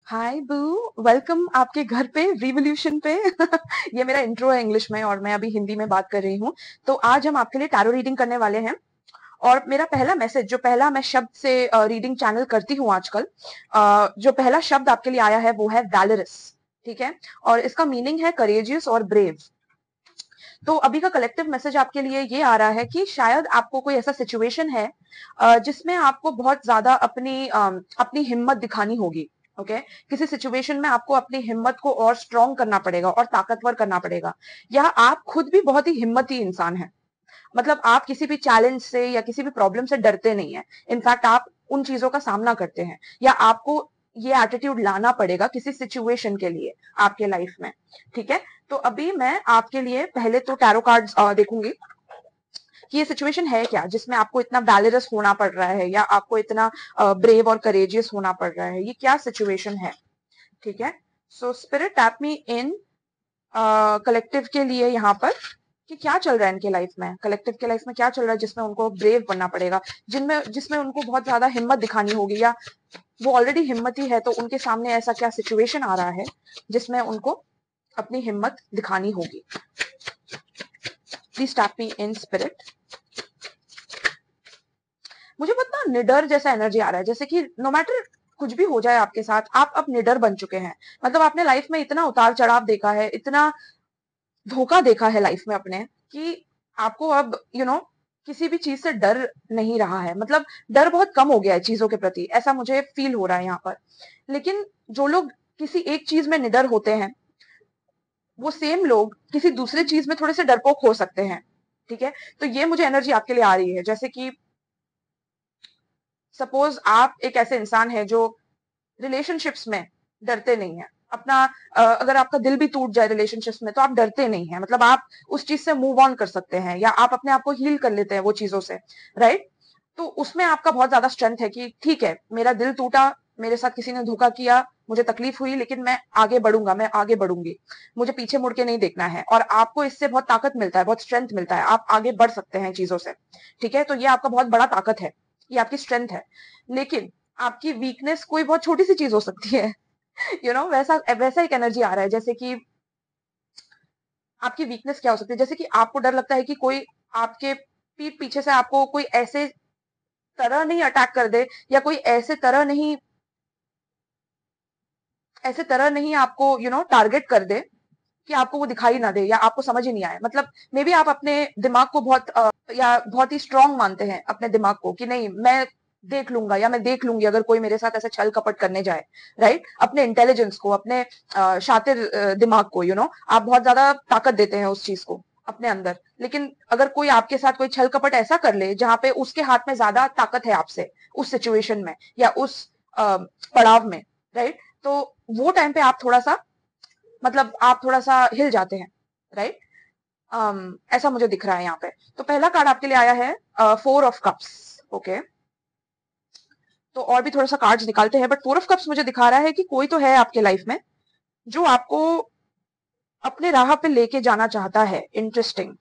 हाय बू। वेलकम आपके घर पे रिवॉल्यूशन पे। ये मेरा इंट्रो है इंग्लिश में और मैं अभी हिंदी में बात कर रही हूँ। तो आज हम आपके लिए टैरो रीडिंग करने वाले हैं। और मेरा पहला मैसेज, जो पहला मैं शब्द से रीडिंग चैनल करती हूँ आजकल, जो पहला शब्द आपके लिए आया है वो है वैलरस। ठीक है। और इसका मीनिंग है करेजियस और ब्रेव। तो अभी का कलेक्टिव मैसेज आपके लिए ये आ रहा है कि शायद आपको कोई ऐसा सिचुएशन है जिसमें आपको बहुत ज्यादा अपनी हिम्मत दिखानी होगी। ओके। किसी सिचुएशन में आपको अपनी हिम्मत को और स्ट्रॉन्ग करना पड़ेगा और ताकतवर करना पड़ेगा। या आप खुद भी बहुत ही हिम्मती इंसान हैं। मतलब आप किसी भी चैलेंज से या किसी भी प्रॉब्लम से डरते नहीं है। इनफैक्ट आप उन चीजों का सामना करते हैं, या आपको ये एटीट्यूड लाना पड़ेगा किसी सिचुएशन के लिए आपके लाइफ में। ठीक है। तो अभी मैं आपके लिए पहले तो टैरो कार्ड्स देखूंगी कि ये सिचुएशन है क्या जिसमें आपको इतना वैलरस होना पड़ रहा है या आपको इतना ब्रेव और करेजियस होना पड़ रहा है। ये क्या सिचुएशन है। ठीक है। So spirit tap me in collective के लिए यहाँ पर कि क्या चल रहा है इनके लाइफ में, कलेक्टिव के लाइफ में क्या चल रहा है जिसमें उनको ब्रेव बनना पड़ेगा, जिसमें उनको बहुत ज्यादा हिम्मत दिखानी होगी, या वो ऑलरेडी हिम्मती है तो उनके सामने ऐसा क्या सिचुएशन आ रहा है जिसमें उनको अपनी हिम्मत दिखानी होगी। Please tap me in spirit. मुझे बहुत ना निडर जैसा एनर्जी आ रहा है, जैसे कि नो मैटर कुछ भी हो जाए आपके साथ, आप अब निडर बन चुके हैं। मतलब आपने लाइफ में इतना उतार चढ़ाव देखा है, इतना धोखा देखा है लाइफ में अपने, कि आपको अब किसी भी चीज से डर नहीं रहा है। मतलब डर बहुत कम हो गया है चीजों के प्रति, ऐसा मुझे फील हो रहा है यहाँ पर। लेकिन जो लोग किसी एक चीज में निडर होते हैं, वो सेम लोग किसी दूसरे चीज में थोड़े से डरपोक हो सकते हैं। ठीक है। तो ये मुझे एनर्जी आपके लिए आ रही है, जैसे कि सपोज आप एक ऐसे इंसान है जो रिलेशनशिप्स में डरते नहीं है। अपना अगर आपका दिल भी टूट जाए रिलेशनशिप्स में तो आप डरते नहीं है। मतलब आप उस चीज से मूव ऑन कर सकते हैं, या आप अपने आप को हील कर लेते हैं वो चीजों से। राइट। तो उसमें आपका बहुत ज्यादा स्ट्रेंथ है कि ठीक है, मेरा दिल टूटा, मेरे साथ किसी ने धोखा किया, मुझे तकलीफ हुई, लेकिन मैं आगे बढ़ूंगा, मैं आगे बढ़ूंगी। मुझे पीछे मुड़ के नहीं देखना है। और आपको इससे बहुत ताकत मिलता है, बहुत स्ट्रेंथ मिलता है, आप आगे बढ़ सकते हैं चीजों से। ठीक है। तो ये आपका बहुत बड़ा ताकत है, ये आपकी स्ट्रेंथ है। लेकिन आपकी वीकनेस कोई बहुत छोटी सी चीज हो सकती है। वैसा वैसा एक एनर्जी आ रहा है, जैसे कि आपकी वीकनेस क्या हो सकती है। जैसे कि आपको डर लगता है कि कोई आपके पीठ पीछे से आपको कोई ऐसे तरह नहीं अटैक कर दे, या कोई ऐसे तरह नहीं आपको टारगेट कर दे कि आपको वो दिखाई ना दे या आपको समझ ही नहीं आए। मतलब मे बी आप अपने दिमाग को या बहुत ही स्ट्रांग मानते हैं अपने दिमाग को, कि नहीं मैं देख लूंगा या मैं देख लूंगी अगर कोई मेरे साथ ऐसे छल कपट करने जाए। राइट। अपने इंटेलिजेंस को, अपने शातिर दिमाग को आप बहुत ज्यादा ताकत देते हैं उस चीज को अपने अंदर। लेकिन अगर कोई आपके साथ कोई छल कपट ऐसा कर ले जहां पे उसके हाथ में ज्यादा ताकत है आपसे उस सिचुएशन में या उस पड़ाव में, राइट, तो वो टाइम पे आप थोड़ा सा, मतलब आप थोड़ा सा हिल जाते हैं। राइट। ऐसा मुझे दिख रहा है यहाँ पे। तो पहला कार्ड आपके लिए आया है 4 ऑफ कप्स। ओके। तो और भी थोड़ा सा कार्ड्स निकालते हैं, बट 4 ऑफ कप्स मुझे दिखा रहा है कि कोई तो है आपके लाइफ में जो आपको अपने राह पे लेके जाना चाहता है। इंटरेस्टिंग।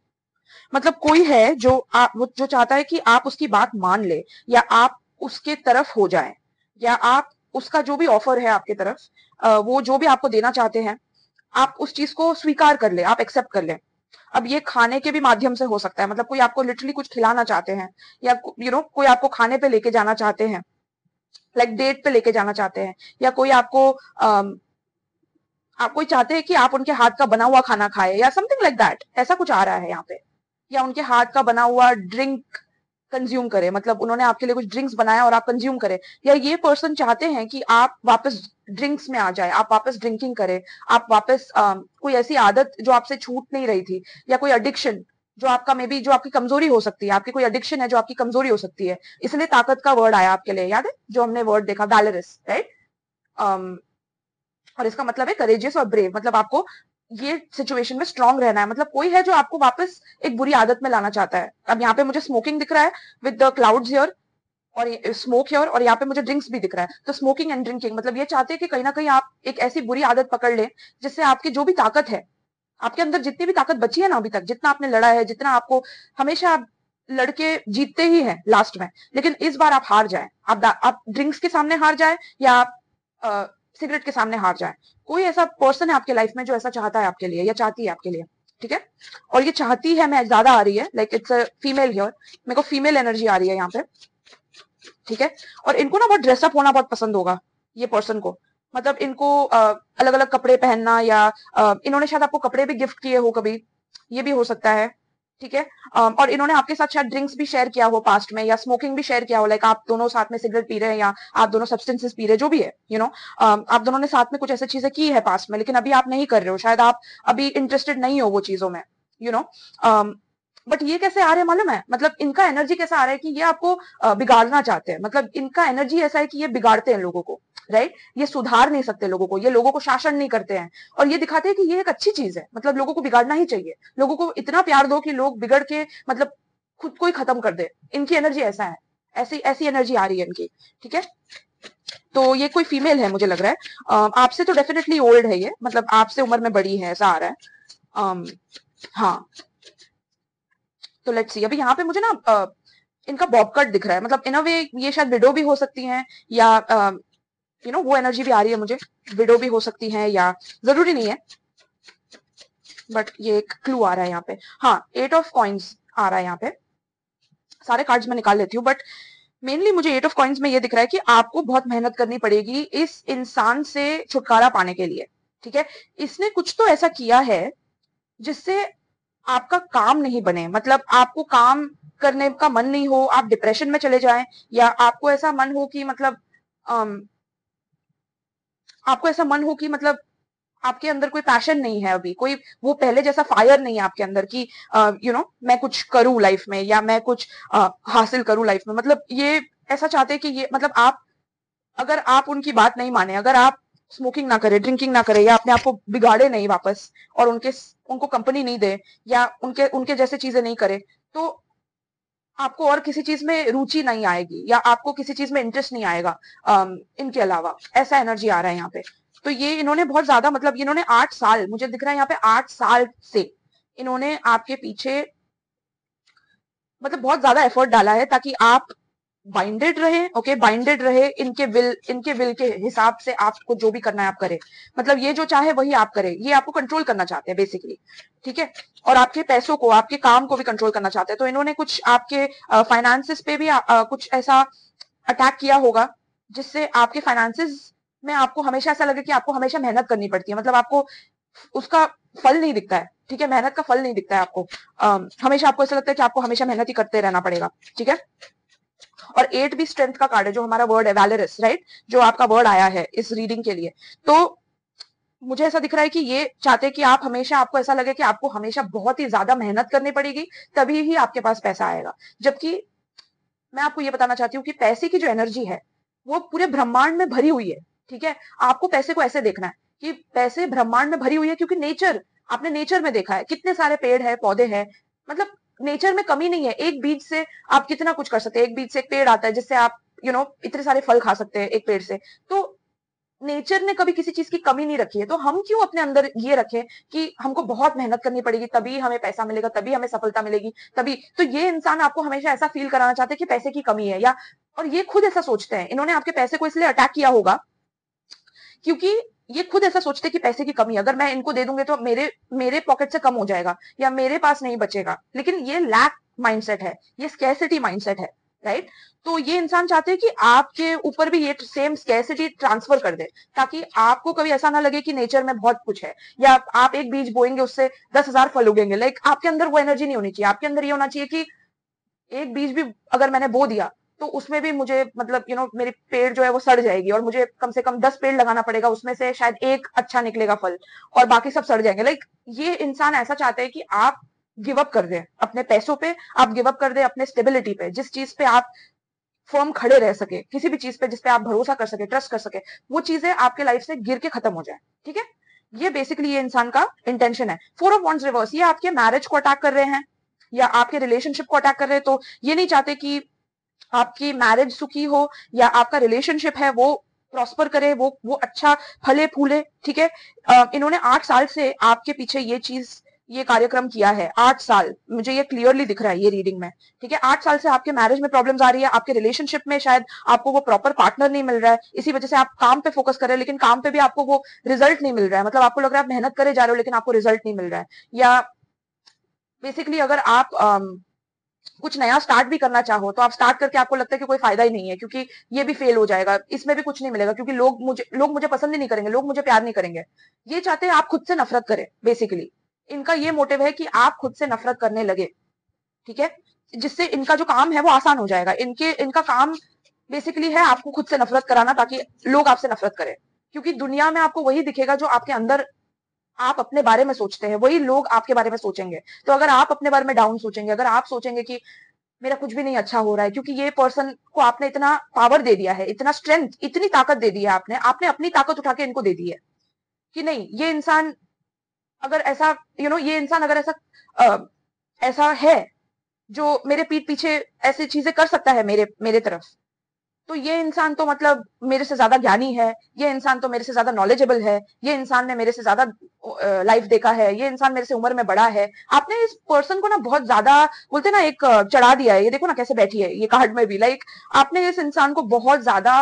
मतलब कोई है जो वो जो चाहता है कि आप उसकी बात मान ले, या आप उसके तरफ हो जाए, या आप उसका जो भी ऑफर है आपके तरफ, वो जो भी आपको देना चाहते हैं, आप उस चीज को स्वीकार कर ले, आप एक्सेप्ट कर ले। अब ये खाने के भी माध्यम से हो सकता है। मतलब कोई आपको लिटरली कुछ खिलाना चाहते हैं, या कोई आपको खाने पे लेके जाना चाहते हैं, लाइक डेट पे लेके जाना चाहते हैं, या कोई आप कोई चाहते हैं कि आप उनके हाथ का बना हुआ खाना खाए, या समथिंग लाइक दैट। ऐसा कुछ आ रहा है यहाँ पे। या उनके हाथ का बना हुआ ड्रिंक कंज्यूम करे, मतलब उन्होंने आपके लिए कुछ ड्रिंक्स बनाया और आप कंज्यूम करें। या ये पर्सन चाहते हैं कि आप वापस ड्रिंक्स में आ जाए, आप वापस ड्रिंकिंग करें, आप वापस कोई ऐसी आदत जो आपसे छूट नहीं रही थी, या कोई एडिक्शन जो आपका मे बी जो आपकी कमजोरी हो सकती है, आपकी कोई एडिक्शन है जो आपकी कमजोरी हो सकती है। इसलिए ताकत का वर्ड आया आपके लिए, याद है जो हमने वर्ड देखा, वैलरस। राइट। और इसका मतलब है करेजियस और ब्रेव। मतलब आपको ये सिचुएशन में स्ट्रांग रहना है। मतलब कोई है जो आपको वापस एक बुरी आदत में लाना चाहता है। अब यहाँ पे मुझे स्मोकिंग दिख रहा है विद द क्लाउड्स हियर, और स्मोक हियर, और यहाँ पे मुझे ड्रिंक्स भी दिख रहा है। तो स्मोकिंग एंड ड्रिंकिंग, मतलब ये चाहते हैं कि कहीं ना कहीं आप एक ऐसी बुरी आदत पकड़ लें जिससे आपकी जो भी ताकत है, आपके अंदर जितनी भी ताकत बची है ना अभी तक, जितना आपने लड़ा है, जितना आपको हमेशा आप लड़के जीतते ही हैं लास्ट में, लेकिन इस बार आप हार जाए। आप ड्रिंक्स के सामने हार जाए, या आप सिगरेट के सामने हार जाए। कोई ऐसा पर्सन है आपके लाइफ में जो ऐसा चाहता है आपके लिए या चाहती है आपके लिए, ठीक है। और ये चाहती है मैं ज्यादा आ रही है, like it's a female here, मेरे को फीमेल एनर्जी आ रही है यहाँ पे, ठीक है। और इनको ना बहुत ड्रेसअप होना बहुत पसंद होगा ये पर्सन को, मतलब इनको अलग अलग कपड़े पहनना, या इन्होंने शायद आपको कपड़े भी गिफ्ट किए हो कभी, ये भी हो सकता है, ठीक है। और इन्होंने आपके साथ शायद ड्रिंक्स भी शेयर किया हो पास्ट में, या स्मोकिंग भी शेयर किया हो, लाइक आप दोनों साथ में सिगरेट पी रहे हैं या आप दोनों सब्सटेंसेस पी रहे हैं, जो भी है, यू नो, आप दोनों ने साथ में कुछ ऐसी चीजें की है पास्ट में, लेकिन अभी आप नहीं कर रहे हो, शायद आप अभी इंटरेस्टेड नहीं हो वो चीजों में, यू नो। बट ये कैसे आ रहे हैं मालूम है, मतलब इनका एनर्जी कैसा आ रहा है कि ये आपको बिगाड़ना चाहते हैं, मतलब इनका एनर्जी ऐसा है कि ये बिगाड़ते हैं लोगों को, राइट। ये सुधार नहीं सकते लोगों को, ये लोगों को शासन नहीं करते हैं, और ये दिखाते हैं कि ये एक अच्छी चीज है, मतलब लोगों को बिगाड़ना ही चाहिए, लोगों को इतना प्यार दो कि लोग बिगड़ के मतलब खुद को ही खत्म कर दे। इनकी एनर्जी ऐसा है, ऐसी ऐसी एनर्जी आ रही है इनकी, ठीक है। तो ये कोई फीमेल है मुझे लग रहा है, आपसे तो डेफिनेटली ओल्ड है ये, मतलब आपसे उम्र में बड़ी है, ऐसा आ रहा है। हाँ, तो लेट्स सी, अभी यहाँ पे मुझे ना इनका बॉब कट दिख रहा है, मतलब इन अ वे ये शायद विडो भी हो सकती हैं, या यू नो वो एनर्जी भी आ रही है मुझे, विडो भी हो सकती है, या जरूरी नहीं है, बट ये एक क्लू आ रहा है यहाँ पे। हाँ, 8 ऑफ कॉइन्स आ रहा है यहाँ पे, सारे कार्ड्स मैं निकाल लेती हूँ, बट मेनली मुझे 8 ऑफ कॉइन्स में ये दिख रहा है कि आपको बहुत मेहनत करनी पड़ेगी इस इंसान से छुटकारा पाने के लिए, ठीक है। इसने कुछ तो ऐसा किया है जिससे आपका काम नहीं बने, मतलब आपको काम करने का मन नहीं हो, आप डिप्रेशन में चले जाएं, या आपको ऐसा मन हो कि मतलब आपको ऐसा मन हो कि मतलब आपके अंदर कोई पैशन नहीं है अभी, कोई वो पहले जैसा फायर नहीं है आपके अंदर कि यू नो मैं कुछ करूं लाइफ में, या मैं कुछ हासिल करूं लाइफ में, मतलब ये ऐसा चाहते हैं कि ये मतलब आप, अगर आप उनकी बात नहीं माने, अगर आप स्मोकिंग ना करे, ड्रिंकिंग ना करे, या अपने आप को बिगाड़े नहीं वापस, और उनको कंपनी नहीं दे, या उनके उनके जैसे चीजें नहीं करे, तो आपको और किसी चीज में रुचि नहीं आएगी, या आपको किसी चीज में इंटरेस्ट नहीं आएगा इनके अलावा, ऐसा एनर्जी आ रहा है यहाँ पे। तो ये इन्होंने बहुत ज्यादा, मतलब इन्होंने 8 साल, मुझे दिख रहा है यहाँ पे 8 साल से इन्होंने आपके पीछे मतलब बहुत ज्यादा एफर्ट डाला है, ताकि आप बाइंडेड रहे, ओके, बाइंडेड रहे इनके विल के हिसाब से, आपको जो भी करना है आप करें, मतलब ये जो चाहे वही आप करें, ये आपको कंट्रोल करना चाहते हैं बेसिकली, ठीक है। और आपके पैसों को, आपके काम को भी कंट्रोल करना चाहते हैं, तो इन्होंने कुछ आपके फाइनेंसिस पे भी कुछ ऐसा अटैक किया होगा जिससे आपके फाइनेंसिस में आपको हमेशा ऐसा लगे कि आपको हमेशा मेहनत करनी पड़ती है, मतलब आपको उसका फल नहीं दिखता है, ठीक है, मेहनत का फल नहीं दिखता है आपको, हमेशा आपको ऐसा लगता है कि आपको हमेशा मेहनत ही करते रहना पड़ेगा, ठीक है। और 8 भी स्ट्रेंथ का कार्ड है, जो हमारा वर्ड है वैलरस, राइट, जो आपका वर्ड आया है इस रीडिंग के लिए। तो मुझे ऐसा दिख रहा है कि ये चाहते हैं कि आप हमेशा, आपको ऐसा लगे कि आपको हमेशा बहुत ही ज्यादा मेहनत करनी पड़ेगी, तभी ही आपके पास पैसा आएगा। जबकि मैं आपको ये बताना चाहती हूँ कि पैसे की जो एनर्जी है वो पूरे ब्रह्मांड में भरी हुई है, ठीक है। आपको पैसे को ऐसे देखना है कि पैसे ब्रह्मांड में भरी हुई है, क्योंकि नेचर, आपने नेचर में देखा है कितने सारे पेड़ है, पौधे हैं, मतलब नेचर में कमी नहीं है, एक बीज से आप कितना कुछ कर सकते हैं, एक बीज से एक पेड़ आता है जिससे आप यू नो इतने सारे फल खा सकते हैं एक पेड़ से। तो नेचर ने कभी किसी चीज की कमी नहीं रखी है, तो हम क्यों अपने अंदर ये रखें कि हमको बहुत मेहनत करनी पड़ेगी तभी हमें पैसा मिलेगा, तभी हमें सफलता मिलेगी, तभी। तो ये इंसान आपको हमेशा ऐसा फील कराना चाहते हैं कि पैसे की कमी है, या और ये खुद ऐसा सोचते हैं, इन्होंने आपके पैसे को इसलिए अटैक किया होगा क्योंकि ये खुद ऐसा सोचते हैं कि पैसे की कमी, अगर मैं इनको दे दूंगे तो मेरे मेरे पॉकेट से कम हो जाएगा, या मेरे पास नहीं बचेगा। लेकिन ये लैक माइंडसेट है, ये स्कैरसिटी माइंडसेट है, राइट। तो ये इंसान चाहते हैं कि आपके ऊपर भी ये सेम स्कैरसिटी ट्रांसफर कर दे, ताकि आपको कभी ऐसा ना लगे कि नेचर में बहुत कुछ है, या आप एक बीज बोएंगे उससे 10,000 फल उगेंगे, लाइक आपके अंदर वो एनर्जी नहीं होनी चाहिए। आपके अंदर ये होना चाहिए कि एक बीज भी अगर मैंने बो दिया तो उसमें भी मुझे मतलब यू नो मेरी पेड़ जो है वो सड़ जाएगी, और मुझे कम से कम 10 पेड़ लगाना पड़ेगा, उसमें से शायद एक अच्छा निकलेगा फल, और बाकी सब सड़ जाएंगे। लाइक ये इंसान ऐसा चाहते हैं कि आप गिव अप कर दें अपने पैसों पे, आप गिव अप कर दें अपने स्टेबिलिटी पे, जिस चीज पे आप फर्म खड़े रह सके, किसी भी चीज पे जिसपे आप भरोसा कर सके, ट्रस्ट कर सके, वो चीजें आपके लाइफ से गिर के खत्म हो जाए, ठीक है। ये बेसिकली ये इंसान का इंटेंशन है। 4 ऑफ वॉन्ड्स रिवर्स, ये आपके मैरिज को अटैक कर रहे हैं या आपके रिलेशनशिप को अटैक कर रहे हैं। तो ये नहीं चाहते कि आपकी मैरिज सुखी हो, या आपका रिलेशनशिप है वो प्रॉस्पर करे, वो अच्छा फले फूले, ठीक है। इन्होंने 8 साल से आपके पीछे ये चीज ये कार्यक्रम किया है, 8 साल, मुझे ये क्लियरली दिख रहा है ये रीडिंग में, ठीक है। 8 साल से आपके मैरिज में प्रॉब्लम्स आ रही है, आपके रिलेशनशिप में शायद आपको वो प्रॉपर पार्टनर नहीं मिल रहा है, इसी वजह से आप काम पे फोकस कर रहे हैं, लेकिन काम पे भी आपको वो रिजल्ट नहीं मिल रहा है, मतलब आपको लग रहा है आप मेहनत करे जा रहे हो लेकिन आपको रिजल्ट नहीं मिल रहा है। या बेसिकली अगर आप कुछ नया स्टार्ट भी करना चाहो तो आप स्टार्ट करके आपको लगता है कि कोई फायदा ही नहीं है, क्योंकि ये भी फेल हो जाएगा, इसमें भी कुछ नहीं मिलेगा, क्योंकि लोग मुझे पसंद ही नहीं करेंगे, लोग मुझे प्यार नहीं करेंगे। ये चाहते हैं आप खुद से नफरत करें, बेसिकली इनका ये मोटिव है कि आप खुद से नफरत करने लगे, ठीक है, जिससे इनका जो काम है वो आसान हो जाएगा। इनका काम बेसिकली है आपको खुद से नफरत कराना, ताकि लोग आपसे नफरत करें, क्योंकि दुनिया में आपको वही दिखेगा जो आपके अंदर आप अपने बारे में सोचते हैं, वही लोग आपके बारे में सोचेंगे। तो अगर आप अपने बारे में डाउन सोचेंगे, अगर आप सोचेंगे कि मेरा कुछ भी नहीं अच्छा हो रहा है, क्योंकि ये पर्सन को आपने इतना पावर दे दिया है, इतना स्ट्रेंथ, इतनी ताकत दे दी है, आपने अपनी ताकत उठा के इनको दे दी है कि नहीं, ये इंसान अगर ऐसा ये इंसान अगर ऐसा है जो मेरे पीठ पीछे ऐसी चीजें कर सकता है मेरे मेरे तरफ, तो ये इंसान तो मतलब मेरे से ज्यादा ज्ञानी है, ये इंसान तो मेरे से ज्यादा नॉलेजेबल है, ये इंसान ने मेरे से ज्यादा लाइफ देखा है, ये इंसान मेरे से उम्र में बड़ा है। आपने इस पर्सन को ना बहुत ज्यादा बोलते ना एक चढ़ा दिया है, ये देखो ना कैसे बैठी है ये कार्ड में भी, लाइक आपने इस इंसान को बहुत ज्यादा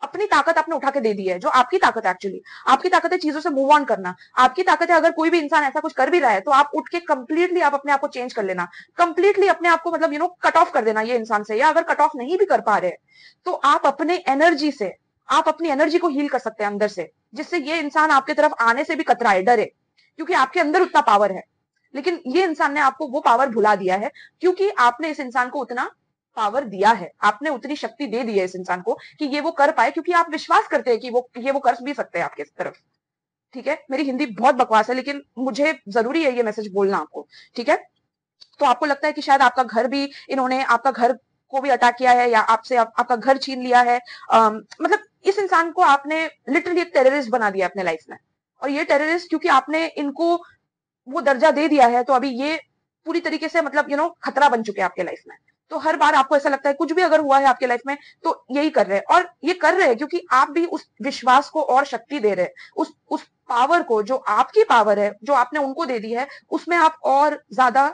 अपनी ताकत आपने उठा के दे दी है, जो आपकी ताकत है एक्चुअली। आपकी ताकत है चीजों से मूव ऑन करना, आपकी ताकत है अगर कोई भी इंसान ऐसा कुछ कर भी रहा है तो आप उठ के कंप्लीटली आप अपने आप को चेंज कर लेना, कंप्लीटली अपने आप को मतलब कट ऑफ कर देना ये इंसान से। या अगर कट ऑफ नहीं भी कर पा रहे तो आप अपने एनर्जी से आप अपनी एनर्जी को हील कर सकते हैं अंदर से, जिससे ये इंसान आपके तरफ आने से भी कतराए, डरे, क्योंकि आपके अंदर उतना पावर है। लेकिन ये इंसान ने आपको वो पावर भुला दिया है, क्योंकि आपने इस इंसान को उतना पावर दिया है, आपने उतनी शक्ति दे दी है इस इंसान को कि ये वो कर पाए, क्योंकि आप विश्वास करते हैं कि वो कर भी सकते हैं आपके तरफ, ठीक है। मेरी हिंदी बहुत बकवास है, लेकिन मुझे जरूरी है ये मैसेज बोलना आपको, ठीक है। तो आपको लगता है कि शायद आपका घर भी इन्होंने आपका घर को भी अटैक किया है, या आपसे आपका घर छीन लिया है। मतलब इस इंसान को आपने लिटरली एक टेररिस्ट बना दिया अपने लाइफ में, और ये टेररिस्ट क्योंकि आपने इनको वो दर्जा दे दिया है, तो अभी ये पूरी तरीके से मतलब खतरा बन चुके हैं आपके लाइफ में। तो हर बार आपको ऐसा लगता है कुछ भी अगर हुआ है आपके लाइफ में तो यही कर रहे हैं, और ये कर रहे हैं क्योंकि आप भी उस विश्वास को और शक्ति दे रहे हैं, उस पावर को, जो आपकी पावर है जो आपने उनको दे दी है, उसमें आप और ज्यादा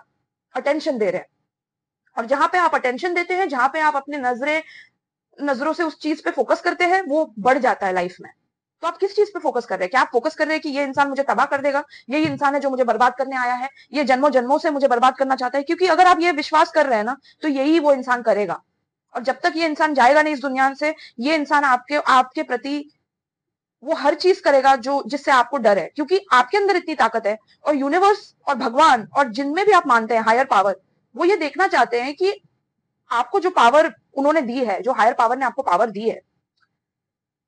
अटेंशन दे रहे हैं। और जहां पे आप अटेंशन देते हैं, जहां पे आप अपने नजरों से उस चीज पे फोकस करते हैं, वो बढ़ जाता है लाइफ में। तो आप किस चीज पे फोकस कर रहे हैं? क्या आप फोकस कर रहे हैं कि ये इंसान मुझे तबाह कर देगा, यही इंसान है जो मुझे बर्बाद करने आया है, ये जन्मों जन्मों से मुझे बर्बाद करना चाहता है? क्योंकि अगर आप ये विश्वास कर रहे हैं ना, तो यही वो इंसान करेगा। और जब तक ये इंसान जाएगा नहीं इस दुनिया से, ये इंसान आपके आपके प्रति वो हर चीज करेगा जो जिससे आपको डर है, क्योंकि आपके अंदर इतनी ताकत है। और यूनिवर्स और भगवान और जिनमें भी आप मानते हैं हायर पावर, वो ये देखना चाहते हैं कि आपको जो पावर उन्होंने दी है, जो हायर पावर ने आपको पावर दी है,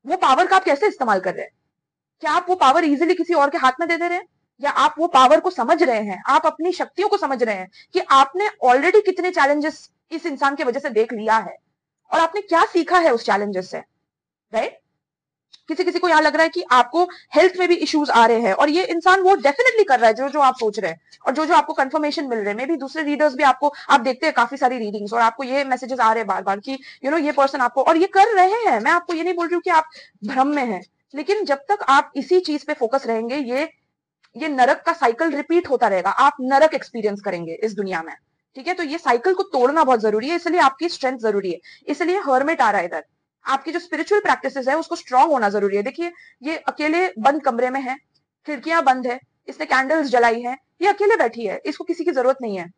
वो पावर का आप कैसे इस्तेमाल कर रहे हैं? क्या आप वो पावर इजीली किसी और के हाथ में दे दे रहे हैं, या आप वो पावर को समझ रहे हैं, आप अपनी शक्तियों को समझ रहे हैं कि आपने ऑलरेडी कितने चैलेंजेस इस इंसान की वजह से देख लिया है, और आपने क्या सीखा है उस चैलेंजेस से, राइट? किसी किसी को यहाँ लग रहा है कि आपको हेल्थ में भी इश्यूज आ रहे हैं, और ये इंसान वो डेफिनेटली कर रहा है जो जो आप सोच रहे हैं, और जो जो आपको कंफर्मेशन मिल रहे हैं। मे भी दूसरे रीडर्स भी आपको, आप देखते हैं काफी सारी रीडिंग्स, और आपको ये मैसेजेस आ रहे हैं बार बार कि ये पर्सन आपको, और ये कर रहे हैं। मैं आपको ये नहीं बोल रही हूँ कि आप भ्रम में हैं, लेकिन जब तक आप इसी चीज पे फोकस रहेंगे, ये नरक का साइकिल रिपीट होता रहेगा, आप नरक एक्सपीरियंस करेंगे इस दुनिया में, ठीक है। तो ये साइकिल को तोड़ना बहुत जरूरी है, इसलिए आपकी स्ट्रेंथ जरूरी है, इसलिए हर्मिट आ रहा है इधर। आपकी जो स्पिरिचुअल प्रैक्टिसेस है उसको स्ट्रांग होना जरूरी है। देखिए, ये अकेले बंद कमरे में है, खिड़कियां बंद है, इसने कैंडल्स जलाई है, ये अकेले बैठी है, इसको किसी की जरूरत नहीं है,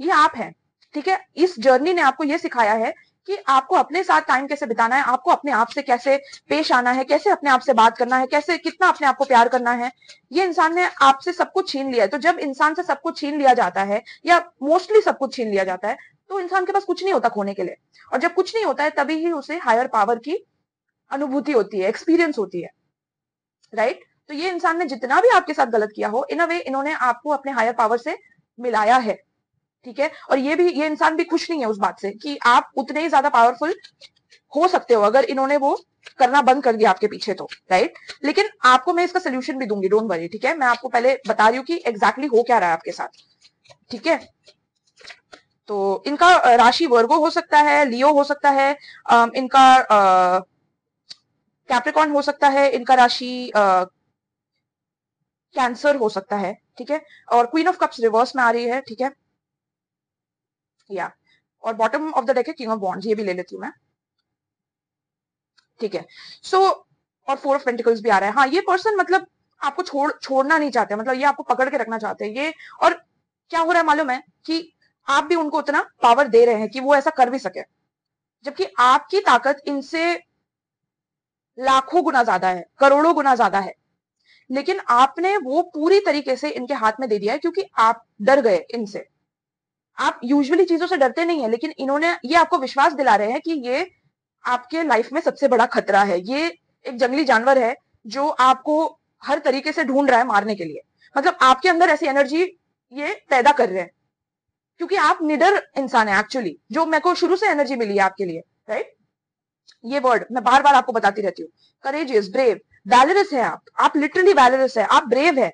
ये आप हैं, ठीक है। इस जर्नी ने आपको ये सिखाया है कि आपको अपने साथ टाइम कैसे बिताना है, आपको अपने आप से कैसे पेश आना है, कैसे अपने आप से बात करना है, कैसे कितना अपने आप को प्यार करना है। ये इंसान ने आपसे सब कुछ छीन लिया है। तो जब इंसान से सब कुछ छीन लिया जाता है, या मोस्टली सब कुछ छीन लिया जाता है, तो इंसान के पास कुछ नहीं होता खोने के लिए। और जब कुछ नहीं होता है, तभी ही उसे हायर पावर की अनुभूति होती है, एक्सपीरियंस होती है, राइट? तो ये इंसान ने जितना भी आपके साथ गलत किया हो, इन अ वे इन्होंने आपको अपने हायर पावर से मिलाया है, ठीक है। और ये इंसान भी खुश नहीं है उस बात से कि आप उतने ही ज्यादा पावरफुल हो सकते हो अगर इन्होंने वो करना बंद कर दिया आपके पीछे, तो राइट। लेकिन आपको मैं इसका सोल्यूशन भी दूंगी, डोंट वरी, ठीक है। मैं आपको पहले बता रही हूँ कि एग्जैक्टली हो क्या रहा है आपके साथ, ठीक है। तो इनका राशि वर्गो हो सकता है, लियो हो सकता है, इनका कैप्रिकॉर्न हो सकता है, इनका राशि कैंसर हो सकता है, ठीक है, और क्वीन ऑफ कप्स रिवर्स में आ रही है, ठीक है, या और बॉटम ऑफ द डेक है किंग ऑफ वॉन्ड्स, ये भी ले लेती हूँ मैं, ठीक है। सो और फोर ऑफ पेंटिकल्स भी आ रहा है। हाँ, ये पर्सन मतलब आपको छोड़ना नहीं चाहते, मतलब ये आपको पकड़ के रखना चाहते हैं ये। और क्या हो रहा है मालूम है कि आप भी उनको उतना पावर दे रहे हैं कि वो ऐसा कर भी सके, जबकि आपकी ताकत इनसे लाखों गुना ज्यादा है, करोड़ों गुना ज्यादा है, लेकिन आपने वो पूरी तरीके से इनके हाथ में दे दिया है क्योंकि आप डर गए इनसे। आप यूजुअली चीजों से डरते नहीं है, लेकिन इन्होंने ये आपको विश्वास दिला रहे हैं कि ये आपके लाइफ में सबसे बड़ा खतरा है, ये एक जंगली जानवर है जो आपको हर तरीके से ढूंढ रहा है मारने के लिए। मतलब आपके अंदर ऐसी एनर्जी ये पैदा कर रहे हैं क्योंकि आप निडर इंसान है एक्चुअली, जो मेरे को शुरू से एनर्जी मिली है आपके लिए, राइट। ये वर्ड मैं बार बार आपको बताती रहती हूँ, करेजियस, ब्रेव, वैलरस है आप लिटरली वैलरस है, आप ब्रेव है,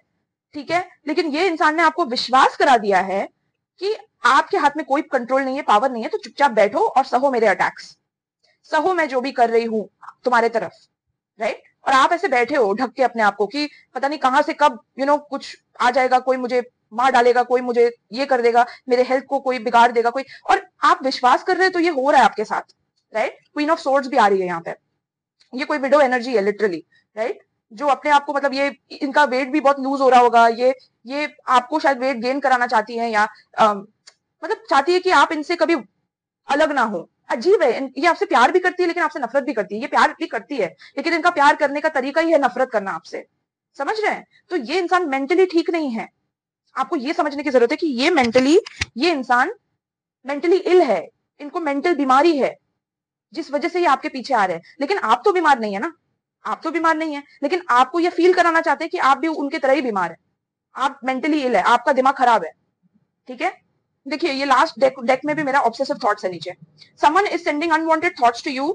ठीक है। लेकिन ये इंसान ने आपको विश्वास करा दिया है कि आपके हाथ में कोई कंट्रोल नहीं है, पावर नहीं है, तो चुपचाप बैठो और सहो मेरे अटैक्स, सहो मैं जो भी कर रही हूं तुम्हारे तरफ, राइट। और आप ऐसे बैठे हो ढक के अपने आप को कि पता नहीं कहां से कब कुछ आ जाएगा, कोई मुझे मार डालेगा, कोई मुझे ये कर देगा, मेरे हेल्थ को कोई बिगाड़ देगा कोई, और आप विश्वास कर रहे हैं तो ये हो रहा है आपके साथ, राइट। क्वीन ऑफ सोर्ड्स भी आ रही है यहाँ पे, ये कोई विडो एनर्जी है लिटरली, राइट, जो अपने आप को मतलब ये इनका वेट भी बहुत लूज हो रहा होगा, ये आपको शायद वेट गेन कराना चाहती है, या मतलब चाहती है कि आप इनसे कभी अलग ना हो। अजीब है, ये आपसे प्यार भी करती है लेकिन आपसे नफरत भी करती है, ये प्यार भी करती है लेकिन इनका प्यार करने का तरीका ही है नफरत करना आपसे, समझ रहे हैं। तो ये इंसान मेंटली ठीक नहीं है, आपको ये समझने की जरूरत है कि ये इंसान मेंटली इल है, इनको मेंटल बीमारी है जिस वजह से ये आपके पीछे आ रहे हैं। लेकिन आप तो बीमार नहीं है ना, आप तो बीमार नहीं है, लेकिन आपको ये फील कराना चाहते हैं कि आप भी उनके तरह ही बीमार है, आप मेंटली इल है, आपका दिमाग खराब है, ठीक है। देखिए ये लास्ट डेक में भी मेरा ऑब्सेसिव थॉट्स है नीचे, someone is sending unwanted thoughts to you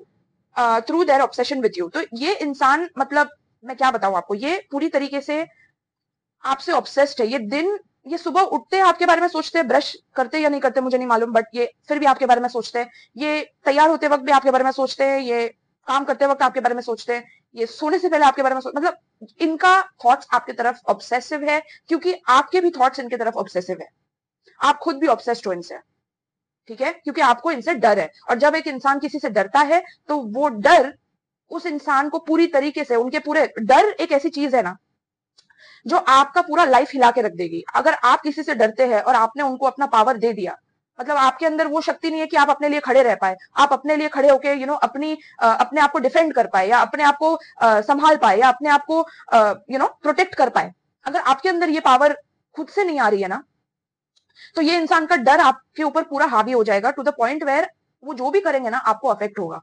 through their obsession with you. तो ये इंसान मतलब मैं क्या बताऊं आपको, ये पूरी तरीके से आपसे ऑब्सेस्ड है। ये सुबह उठते हैं आपके बारे में सोचते हैं, ब्रश करते या नहीं करते मुझे नहीं मालूम, बट ये फिर भी आपके बारे में सोचते हैं, ये तैयार होते वक्त भी आपके बारे में सोचते हैं, ये काम करते वक्त आपके बारे में सोचते हैं, ये सोने से पहले आपके बारे में मतलब इनका थॉट्स आपकी तरफ ऑब्सेसिव है, क्योंकि आपके भी थॉट्स इनके तरफ ऑब्सेसिव है, आप खुद भी ऑब्सेस्ड हो इनसे, ठीक है, क्योंकि आपको इनसे डर है। और जब एक इंसान किसी से डरता है तो वो डर उस इंसान को पूरी तरीके से, उनके पूरे डर एक ऐसी चीज है ना जो आपका पूरा लाइफ हिला के रख देगी। अगर आप किसी से डरते हैं और आपने उनको अपना पावर दे दिया, मतलब आपके अंदर वो शक्ति नहीं है कि आप अपने लिए खड़े रह पाए, आप अपने लिए खड़े होके अपने आप को डिफेंड कर पाए, या अपने आप को संभाल पाए, या अपने आप को प्रोटेक्ट कर पाए। अगर आपके अंदर ये पावर खुद से नहीं आ रही है ना, तो ये इंसान का डर आपके ऊपर पूरा हावी हो जाएगा टू द पॉइंट वेयर वो जो भी करेंगे ना आपको अफेक्ट होगा,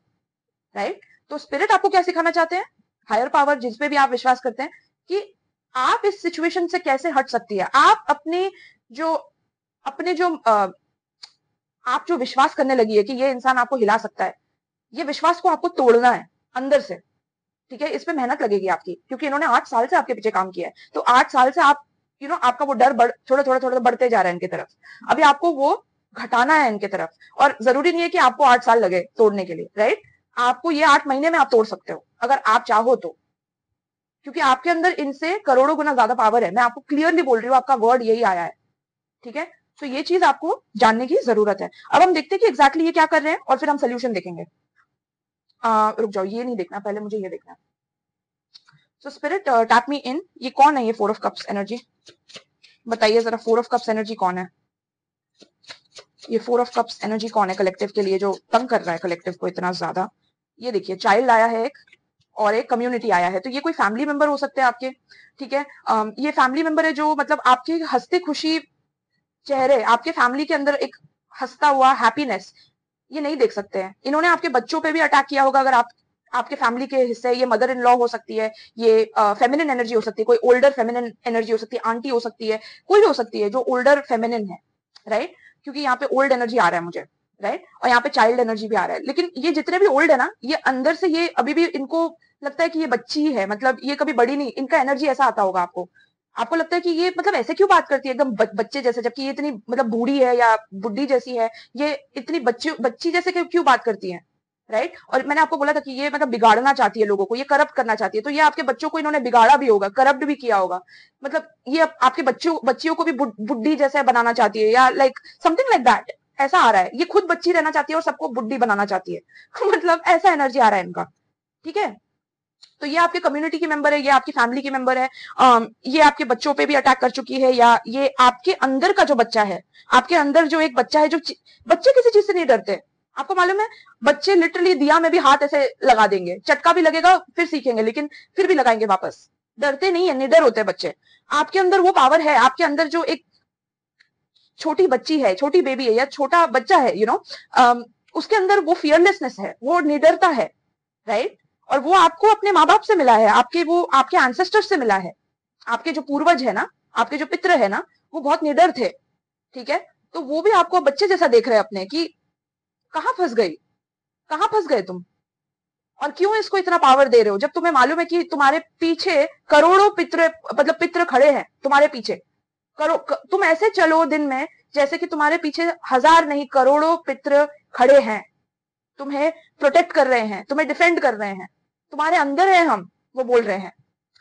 राइट। तो स्पिरिट आपको क्या सिखाना चाहते हैं, हायर पावर जिसपे भी आप विश्वास करते हैं, कि आप इस सिचुएशन से कैसे हट सकती है। आप आप जो विश्वास करने लगी है कि ये इंसान आपको हिला सकता है, ये विश्वास को आपको तोड़ना है अंदर से, ठीक है। इस पे मेहनत लगेगी आपकी, क्योंकि इन्होंने 8 साल से आपके पीछे काम किया है, तो 8 साल से आप आपका वो डर थोड़ा थोड़ा थोड़ा बढ़ते जा रहा है इनकी तरफ, अभी आपको वो घटाना है इनके तरफ। और जरूरी नहीं है कि आपको 8 साल लगे तोड़ने के लिए, राइट। आपको ये 8 महीने में आप तोड़ सकते हो अगर आप चाहो तो, क्योंकि आपके अंदर इनसे करोड़ों गुना ज्यादा पावर है। मैं आपको क्लियरली बोल रही हूँ, आपका वर्ड यही आया है, ठीक है। तो ये चीज आपको जानने की जरूरत है। अब हम देखते हैं कि एग्जैक्टली ये क्या कर रहे हैं और फिर हम सोल्यूशन देखेंगे। रुक जाओ, ये नहीं देखना, पहले मुझे ये देखना है। सो स्पिरिट टैप मी इन, ये कौन है, ये 4 ऑफ कप्स एनर्जी, बताइए जरा 4 ऑफ कप्स एनर्जी कौन है, ये 4 ऑफ कप्स एनर्जी कौन है कलेक्टिव के लिए, जो तंग कर रहा है कलेक्टिव को इतना ज्यादा। ये देखिए चाइल्ड आया है एक, और एक कम्युनिटी आया है, तो ये कोई फैमिली मेंबर हो सकते हैं आपके, ठीक है। ये फैमिली मेंबर है जो मतलब आपके हंसते खुशी चेहरे, आपके फैमिली के अंदर एक हंसता हुआ हैप्पीनेस ये नहीं देख सकते हैं। इन्होंने आपके बच्चों पे भी अटैक किया होगा, अगर आपके फैमिली के हिस्से, ये मदर इन लॉ हो सकती है, ये फेमिनिन एनर्जी हो सकती है, कोई ओल्डर फेमिनिन एनर्जी हो सकती है, आंटी हो सकती है, कोई भी हो सकती है जो ओल्डर फेमिनिन है, राइट। क्योंकि यहाँ पे ओल्ड एनर्जी आ रहा है मुझे, राइट, और यहाँ पे चाइल्ड एनर्जी भी आ रहा है। लेकिन ये जितने भी ओल्ड है ना, ये अंदर से ये अभी भी इनको लगता है कि ये बच्ची है, मतलब ये कभी बड़ी नहीं, इनका एनर्जी ऐसा आता होगा आपको। आपको लगता है कि ये मतलब ऐसे क्यों बात करती है एकदम बच्चे जैसे, जबकि ये इतनी मतलब बूढ़ी है या बुढ़ी जैसी है, ये इतनी बच्ची जैसे क्यों बात करती है, राइट। और मैंने आपको बोला था कि ये मतलब बिगाड़ना चाहती है लोगों को, ये करप्ट करना चाहती है, तो ये आपके बच्चों को इन्होंने बिगाड़ा भी होगा, करप्ट भी किया होगा। मतलब ये आपके बच्चियों को भी बुड्ढी जैसे बनाना चाहती है, या लाइक समथिंग लाइक दैट। ऐसा आ रहा है, ये खुद बच्ची रहना चाहती है और सबको बुड्ढी बनाना चाहती है मतलब ऐसा एनर्जी आ रहा है इनका। ठीक है, तो ये आपके कम्युनिटी की मेंबर है, ये आपकी फैमिली की मेंबर है। ये आपके बच्चों पे भी अटैक कर चुकी है, या ये आपके अंदर का जो बच्चा है, आपके अंदर जो एक बच्चा है, जो बच्चे किसी चीज से नहीं डरते। आपको मालूम है, बच्चे लिटरली दिया में भी हाथ ऐसे लगा देंगे, चटका भी लगेगा फिर सीखेंगे, लेकिन फिर भी लगाएंगे वापस। डरते नहीं है, निडर होते हैं बच्चे। आपके अंदर वो पावर है, आपके अंदर जो एक छोटी बच्ची है, छोटी बेबी है, या छोटा बच्चा है, उसके अंदर वो फियरलेसनेस है, वो निडरता है, राइट। और वो आपको अपने माँ बाप से मिला है, आपके एंसेस्टर से मिला है। आपके जो पूर्वज है ना, आपके जो पित्र है ना, वो बहुत निडर थे। ठीक है, तो वो भी आपको बच्चे जैसा देख रहे हैं अपने, कि कहाँ फंस गई, कहाँ फंस गए तुम, और क्यों इसको इतना पावर दे रहे हो, जब तुम्हें मालूम है कि तुम्हारे पीछे करोड़ों पित्र, मतलब पित्र खड़े हैं तुम्हारे पीछे। तुम ऐसे चलो दिन में जैसे कि तुम्हारे पीछे हजार नहीं करोड़ों पित्र खड़े हैं, तुम्हें प्रोटेक्ट कर रहे हैं, तुम्हें डिफेंड कर रहे हैं। तुम्हारे अंदर है हम, वो बोल रहे हैं,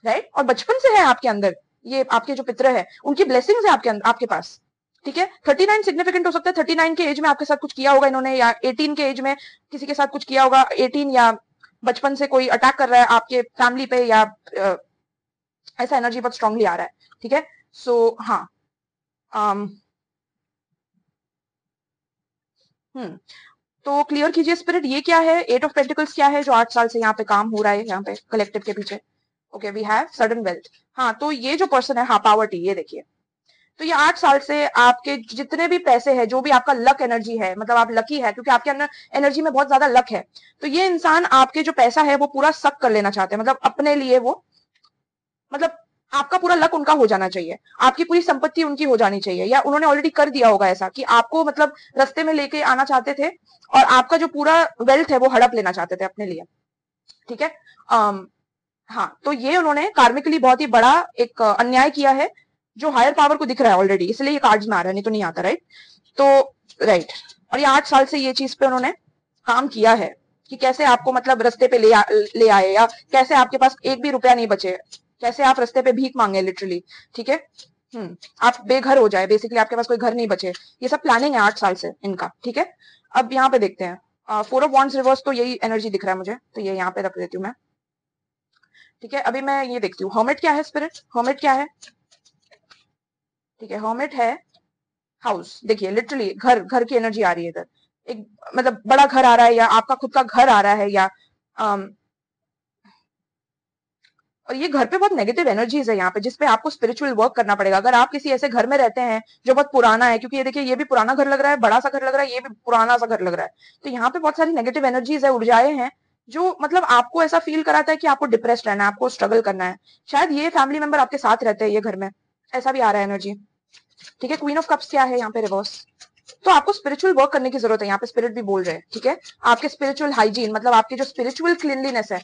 राइट। और बचपन से है आपके अंदर, ये आपके जो पित्र है उनकी ब्लेसिंग्स है आपके आपके पास। ठीक है, 39 सिग्निफिकेंट हो सकता है, 39 के एज में आपके साथ कुछ किया होगा इन्होंने, या 18 के एज में किसी के साथ कुछ किया होगा, 18 या बचपन से कोई अटैक कर रहा है आपके फैमिली पे, या ऐसा एनर्जी बहुत स्ट्रांगली आ रहा है। ठीक है, सो हाँ, तो क्लियर कीजिए स्पिरिट, ये क्या है, 8 ऑफ पेंटिकल्स क्या है जो 8 साल से यहाँ पे काम हो रहा है, यहाँ पे कलेक्टिव के पीछे। Okay, we have sudden wealth. हाँ, तो ये जो पर्सन है, हाँ पावर्टी, ये देखिए, तो ये 8 साल से आपके जितने भी पैसे है, जो भी आपका लक एनर्जी है, मतलब आप लकी है क्योंकि आपके अंदर एनर्जी में बहुत ज्यादा लक है, तो ये इंसान आपके जो पैसा है वो पूरा सक कर लेना चाहते हैं, मतलब अपने लिए वो, मतलब आपका पूरा लक उनका हो जाना चाहिए, आपकी पूरी संपत्ति उनकी हो जानी चाहिए, या उन्होंने ऑलरेडी कर दिया होगा ऐसा कि आपको मतलब रास्ते में लेके आना चाहते थे, और आपका जो पूरा वेल्थ है वो हड़प लेना चाहते थे अपने लिए। ठीक है, हाँ, तो ये उन्होंने कार्मिकली बहुत ही बड़ा एक अन्याय किया है, जो हायर पावर को दिख रहा है ऑलरेडी, इसलिए ये कार्ड्स में आ रहा है, नहीं तो नहीं आता, राइट। तो राइट, और ये 8 साल से ये चीज पे उन्होंने काम किया है कि कैसे आपको मतलब रास्ते पे ले आए, या कैसे आपके पास एक भी रुपया नहीं बचे, कैसे आप रास्ते पे भीख मांगे लिटरली। ठीक है, आप बेघर हो जाए, बेसिकली आपके पास कोई घर नहीं बचे, ये सब प्लानिंग है 8 साल से इनका। ठीक है, अब यहाँ पे देखते हैं 4 ऑफ वॉन्ड्स रिवर्स, तो यही एनर्जी दिख रहा है मुझे, तो ये यहाँ पे रख देती हूँ मैं। ठीक है, अभी मैं ये देखती हूँ हर्मिट क्या है स्पिरिट, हर्मिट क्या है। ठीक है, हर्मिट है हाउस, देखिए लिटरली घर, घर की एनर्जी आ रही है इधर, एक मतलब बड़ा घर आ रहा है, या आपका खुद का घर आ रहा है, या और ये घर पे बहुत नेगेटिव एनर्जीज है यहाँ पे, जिसपे आपको स्पिरिचुअल वर्क करना पड़ेगा। अगर आप किसी ऐसे घर में रहते हैं जो बहुत पुराना है, क्योंकि ये देखिए ये भी पुराना घर लग रहा है, बड़ा सा घर लग रहा है, ये भी पुराना सा घर लग रहा है, तो यहाँ पे बहुत सारी नेगेटिव एनर्जीज है, ऊर्जाएं हैं, जो मतलब आपको ऐसा फील कराता है कि आपको डिप्रेस्ड रहना है, आपको स्ट्रगल करना है। शायद ये फैमिली मेंबर आपके साथ रहते हैं ये घर में, ऐसा भी आ रहा है एनर्जी। ठीक है, क्वीन ऑफ कप्स क्या है यहाँ पे रिवर्स, तो आपको स्पिरिचुअल वर्क करने की जरूरत है, यहाँ पे स्पिरिट भी बोल रहे हैं। ठीक है, आपके स्पिरिचुअल हाइजीन, मतलब आपके जो स्पिरिचुअल क्लीनलीनेस है,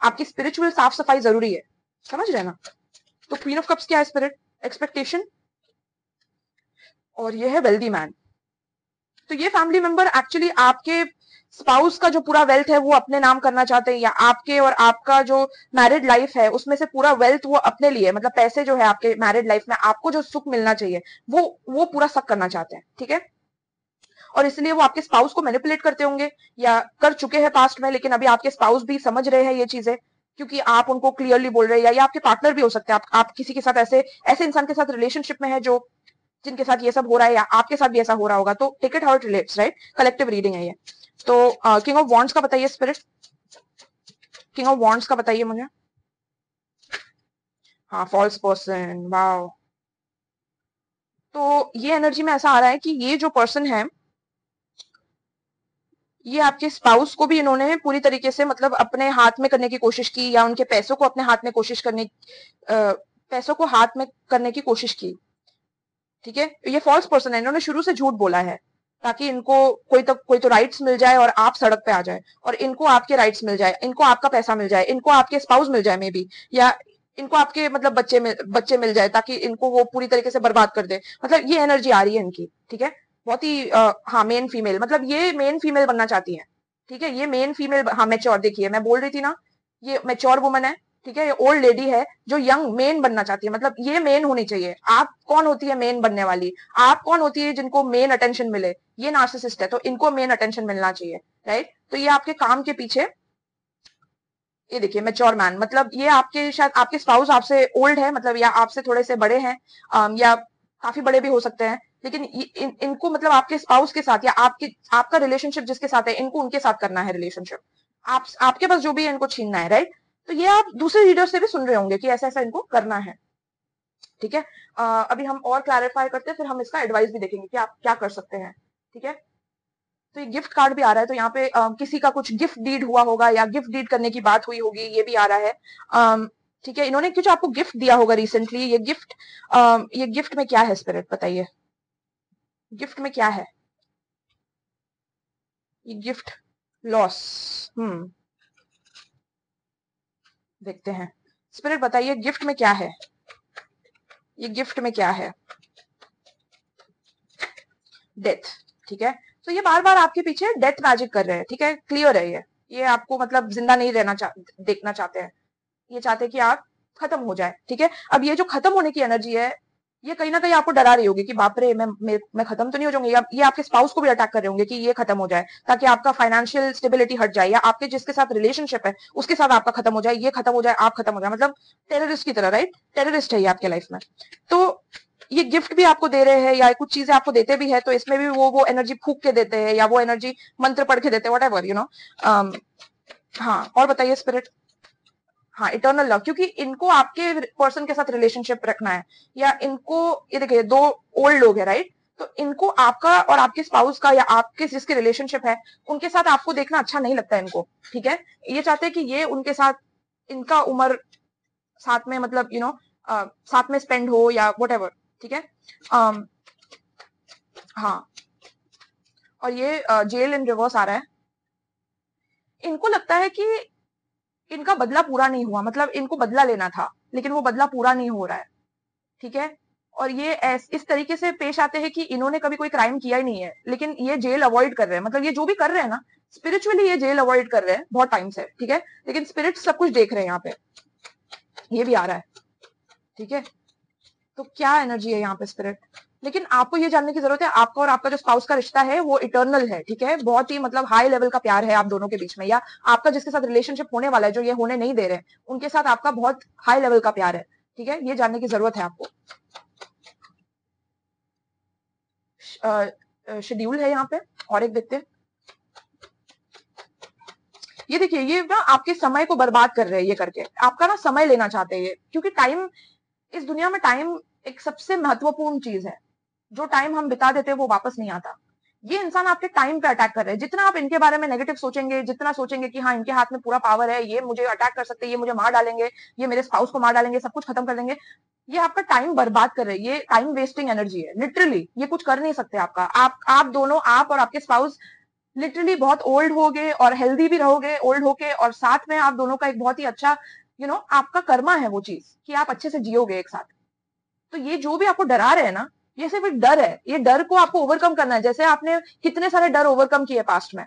आपकी स्पिरिचुअल साफ सफाई जरूरी है, समझ रहे हैं ना। तो क्वीन ऑफ कप्स क्या है स्पिरिट, एक्सपेक्टेशन, और ये है वेल्दी मैन। तो ये फैमिली मेंबर एक्चुअली आपके स्पाउस का जो पूरा वेल्थ है वो अपने नाम करना चाहते हैं, या आपके और आपका जो मैरिड लाइफ है उसमें से पूरा वेल्थ वो अपने लिए, मतलब पैसे जो है आपके मैरिड लाइफ में आपको जो सुख मिलना चाहिए वो पूरा सक करना चाहते हैं। ठीक है, और इसलिए वो आपके स्पाउस को मैनिपुलेट करते होंगे, या कर चुके हैं पास्ट में, लेकिन अभी आपके स्पाउस भी समझ रहे हैं ये चीजें, क्योंकि आप उनको क्लियरली बोल रहे हैं, या आपके पार्टनर भी हो सकते हैं, आप किसी के साथ ऐसे ऐसे इंसान के साथ रिलेशनशिप में है जो जिनके साथ ये सब हो रहा है, या आपके साथ भी ऐसा हो रहा होगा, तो take it how it relates, right, collective reading है ये। तो किंग ऑफ वॉन्ड्स का बताइए स्पिरिट, किंग ऑफ वॉन्ड्स का बताइए मुझे। हाँ, फॉल्स पर्सन, वाओ। तो ये एनर्जी में ऐसा आ रहा है कि ये जो पर्सन है, ये आपके स्पाउस को भी इन्होंने पूरी तरीके से मतलब अपने हाथ में करने की कोशिश की, या उनके पैसों को अपने हाथ में कोशिश करने पैसों को हाथ में करने की कोशिश की। ठीक है, ये फॉल्स पर्सन है, इन्होंने शुरू से झूठ बोला है ताकि इनको कोई तो राइट्स मिल जाए और आप सड़क पे आ जाए, और इनको आपके राइट्स मिल जाए, इनको आपका पैसा मिल जाए, इनको आपके स्पाउस मिल जाए मे बी, या इनको आपके मतलब बच्चे मिल जाए, ताकि इनको वो पूरी तरीके से बर्बाद कर दे। मतलब ये एनर्जी आ रही है इनकी। ठीक है, बहुत ही हाँ, मेन फीमेल, मतलब ये मेन फीमेल बनना चाहती है। ठीक है, ये मेन फीमेल, हाँ मैच्योर, देखिए मैं बोल रही थी ना, ये मैच्योर वुमन है, ठीक है, ये ओल्ड लेडी है जो यंग मेन बनना चाहती है, मतलब ये मेन होनी चाहिए। आप कौन होती है मेन बनने वाली? आप कौन होती है जिनको मेन अटेंशन मिले? ये नार्सिसिस्ट है, तो इनको मेन अटेंशन मिलना चाहिए, राइट? तो ये आपके काम के पीछे, ये देखिए मैच्योर मैन, मतलब ये आपके, शायद आपके स्पाउस आपसे ओल्ड है, मतलब या आपसे थोड़े से बड़े हैं, या काफी बड़े भी हो सकते हैं, लेकिन इनको मतलब आपके स्पाउस के साथ या आपका रिलेशनशिप जिसके साथ है, इनको उनके साथ करना है रिलेशनशिप। आपके पास जो भी है इनको छीनना है, राइट? तो ये आप दूसरे रीडर से भी सुन रहे होंगे कि ऐसा ऐसा इनको करना है, ठीक है। अभी हम और क्लैरिफाई करते हैं, फिर हम इसका एडवाइस भी देखेंगे कि आप क्या कर सकते हैं, ठीक है। तो ये गिफ्ट कार्ड भी आ रहा है, तो यहाँ पे किसी का कुछ गिफ्ट डीड हुआ होगा या गिफ्ट डीड करने की बात हुई होगी, ये भी आ रहा है। ठीक है, इन्होंने कुछ आपको गिफ्ट दिया होगा रिसेंटली, ये गिफ्ट में क्या है स्पिरिट बताइए? गिफ्ट में क्या है? ये गिफ्ट लॉस, देखते हैं। स्पिरिट बताइए गिफ्ट में क्या है? ये गिफ्ट में क्या है? डेथ, ठीक है। तो ये बार बार आपके पीछे डेथ मैजिक कर रहे हैं, ठीक है, क्लियर है ये आपको मतलब जिंदा नहीं रहना देखना चाहते हैं, ये चाहते हैं कि आप खत्म हो जाए, ठीक है। अब ये जो खत्म होने की एनर्जी है, ये कहीं ना कहीं आपको डरा रही होगी कि बाप रे मैं खत्म तो नहीं हो जाऊंगी, या ये आपके स्पाउस को भी अटैक कर रहे होंगे कि ये खत्म हो जाए, ताकि आपका फाइनेंशियल स्टेबिलिटी हट जाए, या आपके जिसके साथ रिलेशनशिप है उसके साथ आपका खत्म हो जाए, ये खत्म हो जाए, आप खत्म हो जाए, मतलब टेररिस्ट की तरह, राइट? टेररिस्ट है ये आपके लाइफ में। तो ये गिफ्ट भी आपको दे रहे हैं या कुछ चीजें आपको देते भी है, तो इसमें भी वो एनर्जी फूक के देते हैं या वो एनर्जी मंत्र पढ़ के देते हैं, व्हाटएवर, हाँ, और बताइए स्पिरिट। हाँ, इटर्नल लव, क्योंकि इनको आपके पर्सन के साथ रिलेशनशिप रखना है, या इनको, ये देखिए दो ओल्ड लोग है, राइट? तो इनको आपका और आपके स्पाउस का या आपके जिसके रिलेशनशिप है उनके साथ आपको देखना अच्छा नहीं लगता है इनको, ठीक है। ये चाहते हैं कि ये उनके साथ, इनका उम्र साथ में, मतलब साथ में स्पेंड हो या व्हाटएवर, ठीक है। हाँ, और ये जेल इन रिवर्स आ रहा है। इनको लगता है कि इनका बदला पूरा नहीं हुआ, मतलब इनको बदला लेना था लेकिन वो बदला पूरा नहीं हो रहा है, ठीक है। और ये इस तरीके से पेश आते हैं कि इन्होंने कभी कोई क्राइम किया ही नहीं है, लेकिन ये जेल अवॉइड कर रहे हैं, मतलब ये जो भी कर रहे हैं ना, स्पिरिचुअली ये जेल अवॉइड कर रहे हैं बहुत टाइम से, ठीक है, लेकिन स्पिरिट सब कुछ देख रहे हैं यहाँ पे, ये भी आ रहा है, ठीक है। तो क्या एनर्जी है यहाँ पे स्पिरिट? लेकिन आपको ये जानने की जरूरत है, आपका और आपका जो स्पाउस का रिश्ता है वो इटर्नल है, ठीक है, बहुत ही मतलब हाई लेवल का प्यार है आप दोनों के बीच में, या आपका जिसके साथ रिलेशनशिप होने वाला है, जो ये होने नहीं दे रहे, उनके साथ आपका बहुत हाई लेवल का प्यार है, ठीक है, ये जानने की जरूरत है आपको। शेड्यूल है यहाँ पे, और एक देखते हैं। ये देखिए, ये ना आपके समय को बर्बाद कर रहे हैं, ये करके आपका ना समय लेना चाहते हैं ये, क्योंकि टाइम, इस दुनिया में टाइम एक सबसे महत्वपूर्ण चीज है, जो टाइम हम बिता देते हैं वो वापस नहीं आता। ये इंसान आपके टाइम पे अटैक कर रहे हैं, जितना आप इनके बारे में नेगेटिव सोचेंगे, जितना सोचेंगे कि हाँ इनके हाथ में पूरा पावर है, ये मुझे अटैक कर सकते हैं, ये मुझे मार डालेंगे, ये मेरे स्पाउस को मार डालेंगे, सब कुछ खत्म कर देंगे, ये आपका टाइम बर्बाद कर रहे हैं, ये टाइम वेस्टिंग एनर्जी है लिटरली, ये कुछ कर नहीं सकते आपका, आप दोनों, आप और आपके स्पाउस लिटरली बहुत ओल्ड होगे और हेल्दी भी रहोगे ओल्ड होके, और साथ में आप दोनों का एक बहुत ही अच्छा आपका कर्मा है वो चीज कि आप अच्छे से जियोगे एक साथ। तो ये जो भी आपको डरा रहे हैं ना, ये सिर्फ एक डर है, ये डर को आपको ओवरकम करना है, जैसे आपने कितने सारे डर ओवरकम किए पास्ट में,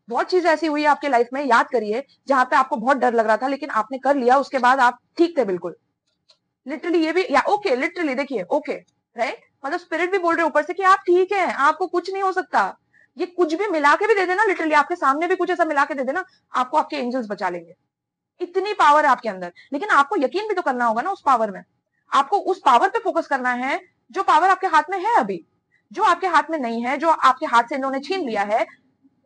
बहुत चीजें ऐसी हुई है आपके लाइफ में, याद करिए, जहां पे आपको बहुत डर लग रहा था लेकिन आपने कर लिया, उसके बाद आप ठीक थे बिल्कुल, लिटरली ये भी, या ओके, लिटरली देखिए ओके, राइट, मतलब स्पिरिट भी बोल रहे ऊपर से कि आप ठीक है, आपको कुछ नहीं हो सकता, ये कुछ भी मिला के भी दे देना, लिटरली आपके सामने भी कुछ ऐसा मिला के दे देना, आपको आपके एंजल्स बचा लेंगे, इतनी पावर है आपके अंदर, लेकिन आपको यकीन भी तो करना होगा ना उस पावर में, आपको उस पावर पे फोकस करना है, जो पावर आपके हाथ में है अभी, जो आपके हाथ में नहीं है, जो आपके हाथ से इन्होंने छीन लिया है,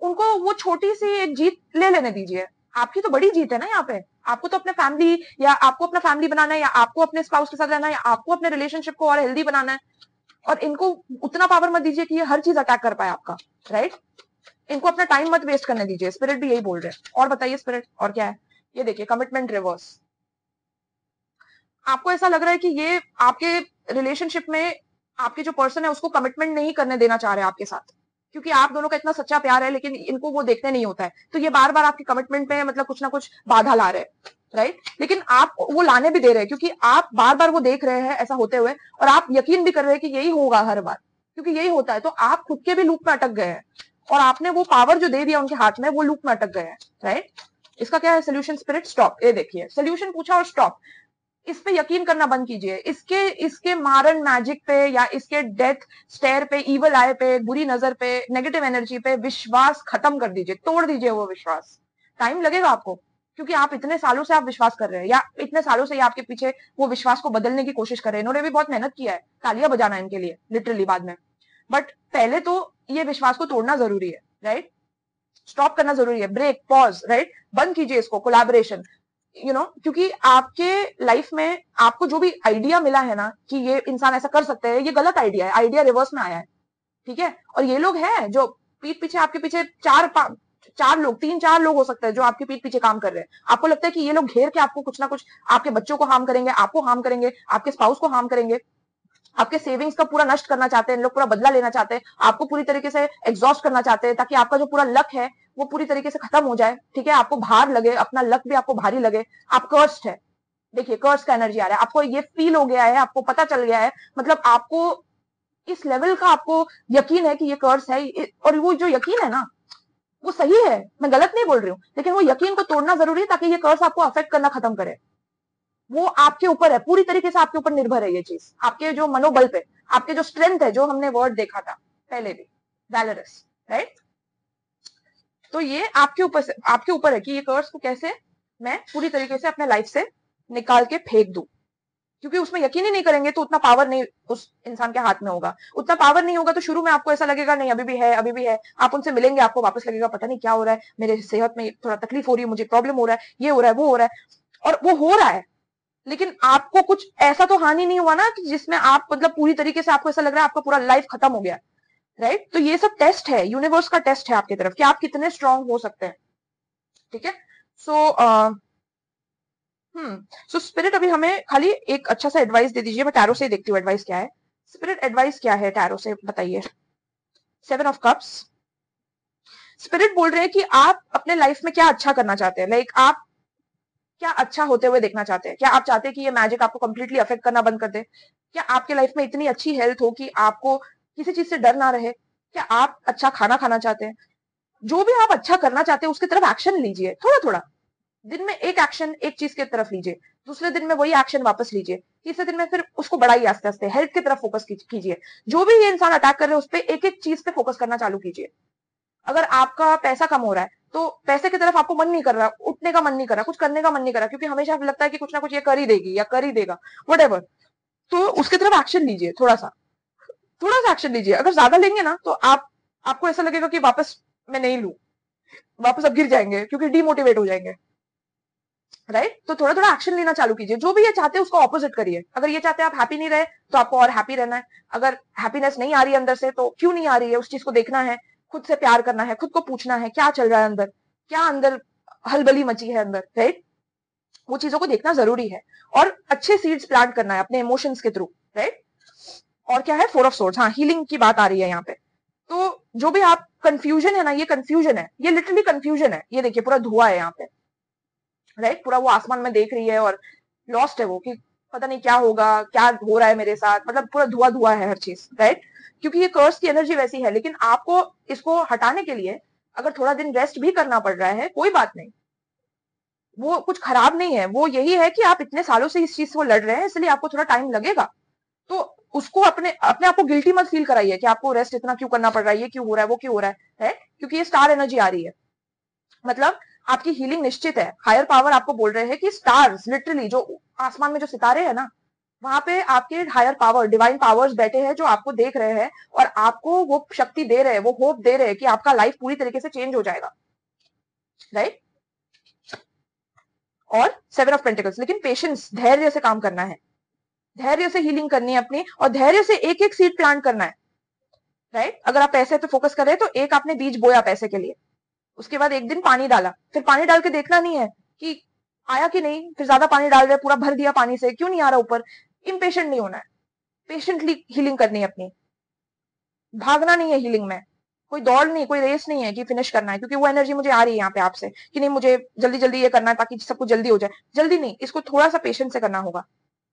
उनको वो छोटी सी एक जीत ले लेने दीजिए, आपकी तो बड़ी जीत है ना यहाँ पे, आपको तो अपने फैमिली, या आपको अपना फैमिली बनाना है, या आपको अपने स्पाउस के साथ रहना है, या आपको अपने रिलेशनशिप को और हेल्दी बनाना है, और इनको उतना पावर मत दीजिए कि ये हर चीज अटैक कर पाए आपका, राइट? इनको अपना टाइम मत वेस्ट करने दीजिए, स्पिरिट भी यही बोल रहे हैं। और बताइए स्पिरिट, और क्या है? ये देखिए कमिटमेंट रिवर्स, आपको ऐसा लग रहा है कि ये आपके रिलेशनशिप में आपके जो पर्सन है उसको कमिटमेंट नहीं करने देना चाह रहे हैं आपके साथ, क्योंकि आप दोनों का इतना सच्चा प्यार है, लेकिन इनको वो देखने नहीं होता है, तो ये बार बार आपके कमिटमेंट में मतलब कुछ ना कुछ बाधा ला रहे हैं, राइट? लेकिन आप वो लाने भी दे रहे हैं, क्योंकि आप बार बार वो देख रहे हैं ऐसा होते हुए, और आप यकीन भी कर रहे हैं कि यही होगा हर बार, क्योंकि यही होता है, तो आप खुद के भी लूप में अटक गए हैं, और आपने वो पावर जो दे दिया उनके हाथ में, वो लूप में अटक गए हैं, राइट। इसका क्या है सोल्यूशन? Spirit stop. ये देखिए सोल्यूशन पूछा और स्टॉप। इस पे यकीन करना बंद कीजिए। इसके इसके मारन मैजिक पे या इसके डेथ स्टेयर पे, इवल आई पे, बुरी नजर पे, नेगेटिव एनर्जी पे विश्वास खत्म कर दीजिए, तोड़ दीजिए वो विश्वास। टाइम लगेगा आपको, क्योंकि आप इतने सालों से आप विश्वास कर रहे हैं, या इतने सालों से ये आपके पीछे वो विश्वास को बदलने की कोशिश कर रहे हैं। इन्होंने भी बहुत मेहनत किया है, तालियां बजाना इनके लिए लिटरली बाद में। बट पहले तो ये विश्वास को तोड़ना जरूरी है, राइट। स्टॉप करना जरूरी है, ब्रेक, पॉज, राइट। बंद कीजिए इसको, कोलैबोरेशन, क्योंकि आपके लाइफ में आपको जो भी आइडिया मिला है ना कि ये इंसान ऐसा कर सकते हैं, ये गलत आइडिया है, आइडिया रिवर्स में आया है, ठीक है। और ये लोग हैं जो पीठ पीछे, आपके पीछे चार लोग, 3-4 लोग हो सकते हैं जो आपके पीठ पीछे काम कर रहे हैं। आपको लगता है कि ये लोग घेर के आपको कुछ ना कुछ, आपके बच्चों को हार्म करेंगे, आपको हार्म करेंगे, आपके स्पाउस को हार्म करेंगे, आपके सेविंग्स का पूरा नष्ट करना चाहते हैं, लोग पूरा बदला लेना चाहते हैं, आपको पूरी तरीके से एग्जॉस्ट करना चाहते हैं, ताकि आपका जो पूरा लक है वो पूरी तरीके से खत्म हो जाए, ठीक है। आपको भार लगे, अपना लक भी आपको भारी लगे, आप कर्स्ड है। देखिए कर्स का एनर्जी आ रहा है, आपको ये फील हो गया है, आपको पता चल गया है, मतलब आपको इस लेवल का आपको यकीन है कि ये कर्स है। और वो जो यकीन है ना, वो सही है, मैं गलत नहीं बोल रही हूँ, लेकिन वो यकीन को तोड़ना जरूरी है ताकि ये कर्स आपको अफेक्ट करना खत्म करे। वो आपके ऊपर है, पूरी तरीके से आपके ऊपर निर्भर है ये चीज, आपके जो मनोबल पे, आपके जो स्ट्रेंथ है, जो हमने वर्ड देखा था पहले भी, वैलरस, राइट। तो ये आपके ऊपर है कि ये कर्स को कैसे मैं पूरी तरीके से अपने लाइफ से निकाल के फेंक दूं। क्योंकि उसमें यकीन ही नहीं करेंगे तो उतना पावर नहीं उस इंसान के हाथ में होगा। उतना पावर नहीं होगा तो शुरू में आपको ऐसा लगेगा नहीं अभी भी है, अभी भी है। आप उनसे मिलेंगे, आपको वापस लगेगा पता नहीं क्या हो रहा है, मेरे सेहत में थोड़ा तकलीफ हो रही है, मुझे प्रॉब्लम हो रहा है, ये हो रहा है, वो हो रहा है, और वो हो रहा है। लेकिन आपको कुछ ऐसा तो हानि नहीं हुआ ना कि जिसमें आप मतलब पूरी तरीके से आपको ऐसा लग रहा है आपका पूरा लाइफ खत्म हो गया, राइट। तो ये सब टेस्ट है, यूनिवर्स का टेस्ट है आपकी तरफ कि आप कितने स्ट्रांग हो सकते हैं, ठीक है। सो सो स्पिरिट अभी हमें खाली एक अच्छा सा एडवाइस दे दीजिए। मैं टैरो से ही देखती हूँ एडवाइस क्या है। स्पिरिट एडवाइस क्या है टैरो से, बताइए। 7 ऑफ कप्स। स्पिरिट बोल रहे हैं कि आप अपने लाइफ में क्या अच्छा करना चाहते हैं, लाइक आप क्या अच्छा होते हुए देखना चाहते हैं। क्या आप चाहते हैं कि ये मैजिक आपको कंप्लीटली अफेक्ट करना बंद कर दे? क्या आपके लाइफ में इतनी अच्छी हेल्थ हो कि आपको किसी चीज से डर ना रहे? क्या आप अच्छा खाना खाना चाहते हैं? जो भी आप अच्छा करना चाहते हैं उसकी तरफ एक्शन लीजिए, थोड़ा थोड़ा। दिन में एक एक्शन एक चीज की तरफ लीजिए, दूसरे दिन में वही एक्शन वापस लीजिए, तीसरे दिन में फिर उसको बढ़ाइए, आस्ते आस्ते हेल्थ की तरफ फोकस कीजिए। जो भी ये इंसान अटैक कर रहे हैं उस पर एक एक चीज पे फोकस करना चालू कीजिए। अगर आपका पैसा कम हो रहा है तो पैसे की तरफ आपको मन नहीं कर रहा, उठने का मन नहीं कर रहा, कुछ करने का मन नहीं कर रहा, क्योंकि हमेशा लगता है कि कुछ ना कुछ ये कर ही देगी या कर ही देगा, वट तो उसकी तरफ एक्शन लीजिए, थोड़ा सा एक्शन लीजिए। अगर ज्यादा लेंगे ना तो आपको ऐसा लगेगा कि वापस मैं नहीं लू, वापस अब गिर जाएंगे क्योंकि डिमोटिवेट हो जाएंगे, राइट। तो थोड़ा थोड़ा एक्शन लेना चालू कीजिए। जो भी ये चाहते हैं उसको ऑपोजिट करिए। अगर ये चाहते हैं आप हैप्पी नहीं रहे तो आपको और हैप्पी रहना है। अगर हैप्पीनेस नहीं आ रही है अंदर से तो क्यों नहीं आ रही है, उस चीज को देखना है, खुद से प्यार करना है, खुद को पूछना है क्या चल रहा है अंदर, क्या अंदर हलबली मची है अंदर, राइट। वो चीजों को देखना जरूरी है और अच्छे सीड्स प्लांट करना है अपने इमोशंस के थ्रू, राइट। और क्या है, 4 ऑफ सोर्ड्स। हाँ, हीलिंग की बात आ रही है यहाँ पे। तो जो भी आप कंफ्यूजन है ना, ये कंफ्यूजन है, ये लिटरली कंफ्यूजन है। ये देखिए पूरा धुआं है यहाँ पे, राइट। पूरा वो आसमान में देख रही है और लॉस्ट है वो कि पता नहीं क्या होगा, क्या हो रहा है मेरे साथ, मतलब पूरा धुआं धुआं है हर चीज, राइट। क्योंकि ये कर्स की एनर्जी वैसी है। लेकिन आपको इसको हटाने के लिए अगर थोड़ा दिन रेस्ट भी करना पड़ रहा है, कोई बात नहीं, वो कुछ खराब नहीं है। वो यही है कि आप इतने सालों से इस चीज से लड़ रहे हैं, इसलिए आपको थोड़ा टाइम लगेगा। तो उसको अपने अपने आप को गिल्टी मत फील कराइए कि आपको रेस्ट इतना क्यों करना पड़ रहा है, ये क्यों हो रहा है, वो क्यों हो रहा है, क्योंकि ये स्टार एनर्जी आ रही है। मतलब आपकी हीलिंग निश्चित है। हायर पावर आपको बोल रहे हैं कि स्टार्स, लिटरली जो आसमान में जो सितारे हैं ना, वहां पे आपके हायर पावर, डिवाइन पावर्स बैठे हैं जो आपको देख रहे हैं और आपको वो शक्ति दे रहे हैं, वो होप दे रहे हैं कि आपका लाइफ पूरी तरीके से चेंज हो जाएगा, राइट। और 7 ऑफ पेंटिकल्स। लेकिन पेशेंस, धैर्य से काम करना है, धैर्य से हीलिंग करनी है अपनी, और धैर्य से एक एक सीड प्लांट करना है, राइट। अगर आप पैसे पे फोकस कर रहे हैं तो एक आपने बीज बोया पैसे के लिए, उसके बाद एक दिन पानी डाला, फिर पानी डाल के देखना नहीं है कि आया कि नहीं, फिर ज्यादा पानी डाल रहे, पूरा भर दिया पानी से, क्यों नहीं आ रहा ऊपर। इम्पेशेंट नहीं होना है, पेशेंटली हीलिंग करनी है अपनी। भागना नहीं है हीलिंग में, कोई दौड़ नहीं, कोई रेस नहीं है कि फिनिश करना है। क्योंकि वो एनर्जी मुझे आ रही है यहाँ पे आपसे कि नहीं मुझे जल्दी जल्दी ये करना है ताकि सब कुछ जल्दी हो जाए। जल्दी नहीं, इसको थोड़ा सा पेशेंस से करना होगा,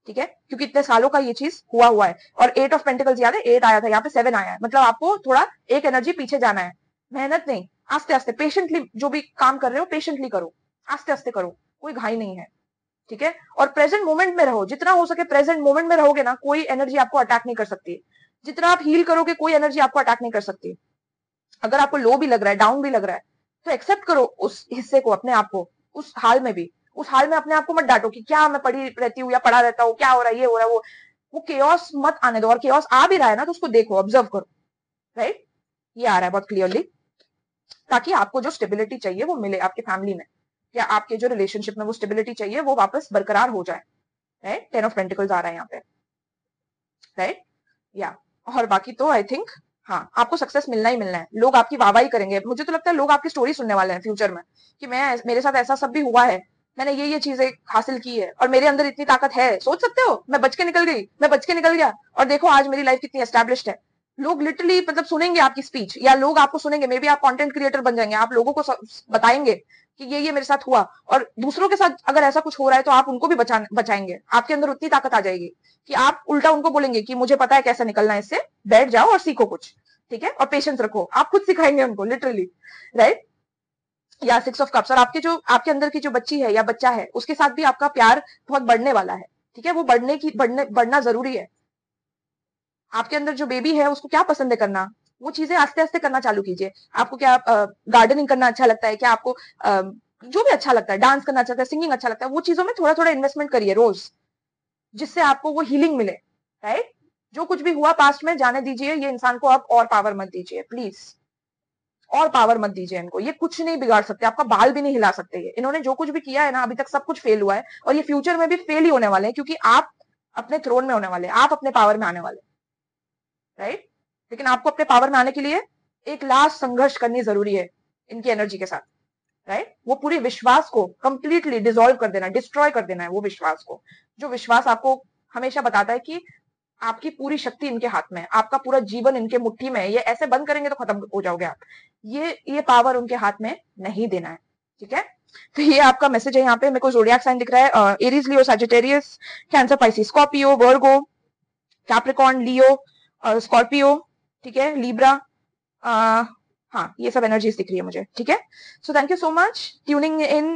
ठीक है। क्योंकि इतने सालों का ये चीज हुआ है। और 8 ऑफ पेंटिकल्स याद है, 8 आया था, यहाँ पे 7 आया है, मतलब आपको थोड़ा एक एनर्जी पीछे जाना है। मेहनत नहीं, आस्ते आस्ते पेशेंटली जो भी काम कर रहे हो पेशेंटली करो, आस्ते आस्ते करो, कोई घाई नहीं है, ठीक है। और प्रेजेंट मोमेंट में रहो, जितना हो सके प्रेजेंट मोमेंट में रहोगे ना, कोई एनर्जी आपको अटैक नहीं कर सकती। जितना आप हील करोगे कोई एनर्जी आपको अटैक नहीं कर सकती। अगर आपको लो भी लग रहा है, डाउन भी लग रहा है, तो एक्सेप्ट करो उस हिस्से को, अपने आप को, उस हाल में भी। उस हाल में अपने आप को मत डांटो कि क्या मैं पड़ी रहती हूँ या पड़ा रहता हूँ, क्या हो रहा है, ये हो रहा है, वो केओस मत आने दो। और केओस आ भी रहा है ना, तो उसको देखो, ऑब्जर्व करो, राइट। ये आ रहा है बहुत क्लियरली, ताकि आपको जो स्टेबिलिटी चाहिए वो मिले आपके फैमिली में, या आपके जो रिलेशनशिप में वो स्टेबिलिटी चाहिए वो वापस बरकरार हो जाए, राइट। 10 ऑफ पेंटिकल्स आ रहा है यहाँ पे, राइट। या और बाकी तो आई थिंक हाँ, आपको सक्सेस मिलना ही मिलना है। लोग आपकी वाहवाही करेंगे, मुझे तो लगता है लोग आपकी स्टोरी सुनने वाले हैं फ्यूचर में, कि मैं, मेरे साथ ऐसा सब भी हुआ है, मैंने ये चीजें हासिल की है, और मेरे अंदर इतनी ताकत है, सोच सकते हो, मैं बच के निकल गई, मैं बच के निकल गया, और देखो आज मेरी लाइफ कितनी एस्टेब्लिश्ड है। लोग लिटरली मतलब सुनेंगे आपकी स्पीच, या लोग आपको सुनेंगे, मे बी आप कंटेंट क्रिएटर बन जाएंगे, आप लोगों को बताएंगे कि ये मेरे साथ हुआ, और दूसरों के साथ अगर ऐसा कुछ हो रहा है तो आप उनको भी बचाएंगे। आपके अंदर उतनी ताकत आ जाएगी कि आप उल्टा उनको बोलेंगे कि मुझे पता है कैसे निकलना है इससे, बैठ जाओ और सीखो कुछ, ठीक है, और पेशेंस रखो। आप खुद सिखाएंगे उनको लिटरली, राइट। या 6 ऑफ कप्स, और आपके अंदर की जो बच्ची है या बच्चा है, उसके साथ भी आपका प्यार बहुत बढ़ने वाला है, ठीक है। वो बढ़ना जरूरी है। आपके अंदर जो बेबी है उसको क्या पसंद है करना, वो चीजें आस्ते आस्ते करना चालू कीजिए। आपको क्या गार्डनिंग करना अच्छा लगता है, क्या आपको जो भी अच्छा लगता है, डांस करना अच्छा लगता है, सिंगिंग अच्छा लगता है, वो चीजों में थोड़ा थोड़ा इन्वेस्टमेंट करिए रोज, जिससे आपको वो हीलिंग मिले, राइट। जो कुछ भी हुआ पास्ट में जाने दीजिए, ये इंसान को आप और पावर मत दीजिए प्लीज, और पावर मत दीजिए इनको। ये कुछ नहीं बिगाड़ सकते, आपका बाल भी नहीं हिला सकते। ये इन्होंने जो कुछ भी किया है ना अभी तक, सब कुछ फेल हुआ है, और ये फ्यूचर में भी फेल ही होने वाले हैं, क्योंकि आप अपने थ्रोन में होने वाले, आप अपने पावर में आने वाले, राइट। लेकिन आपको अपने पावर में आने के लिए एक लास्ट संघर्ष करनी जरूरी है इनकी एनर्जी के साथ, राइट। वो पूरे विश्वास को कंप्लीटली डिसॉल्व कर देना, डिस्ट्रॉय कर देना है वो विश्वास को, जो विश्वास आपको हमेशा बताता है कि आपकी पूरी शक्ति इनके हाथ में है, आपका पूरा जीवन इनके मुट्ठी में है, ये ऐसे बंद करेंगे तो खत्म हो जाओगे आप। ये पावर उनके हाथ में नहीं देना है, ठीक है। तो ये आपका मैसेज है यहाँ पे। मेरे को जोडियाक साइन दिख रहा है, एरीज, लियो, सजिटेरियस, कैंसर, पाइसिस, स्कॉर्पियो, वर्गो, कैप्रिकॉर्न, लियो, स्कॉर्पियो, ठीक है, लिब्रा, हाँ, ये सब एनर्जीज दिख रही है मुझे, ठीक है। So thank you so much tuning in,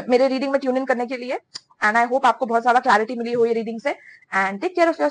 मेरे रीडिंग में ट्यून इन करने के लिए, एंड आई होप आपको बहुत ज्यादा क्लैरिटी मिली हो ये रीडिंग से, and take care of your